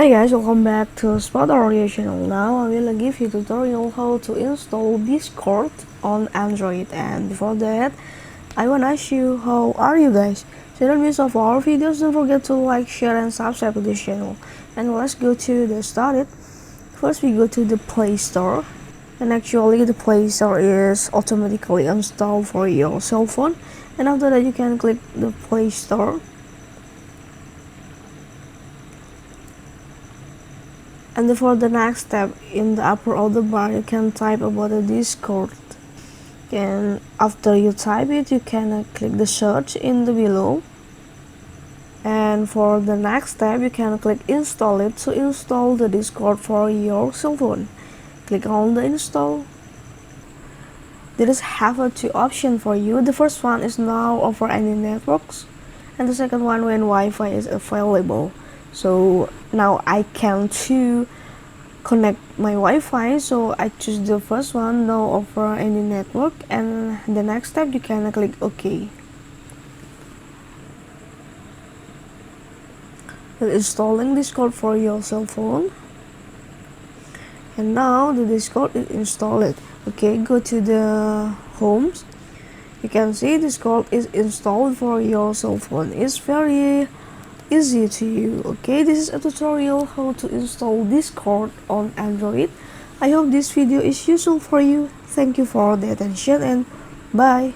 Hi guys, welcome back to Spot Audio channel. Now I will give you a tutorial how to install Discord on Android. And before that, I wanna ask you, how are you guys? So don't miss off our videos. Don't forget to like, share, and subscribe to this channel. And let's go to the started. First, we go to the Play Store, and actually the Play Store is automatically installed for your cell phone. And after that, you can click the Play Store. And for the next step, in the upper of the bar, you can type about the Discord. And after you type it, you can click the search in the below. And for the next step, you can click install it to install the Discord for your cell phone. Click on the install. There is have two options for you. The first one is now over any networks, and the second one when Wi-Fi is available. So now I can to connect my Wi-Fi, so I choose the first one, no over any network, and the next step you can click OK. Installing Discord for your cell phone, and now the Discord is installed. Okay, go to the homes. You can see Discord is installed for your cell phone. It's very easy to you. Okay, this is a tutorial how to install Discord on Android. I hope this video is useful for you. Thank you for the attention and bye.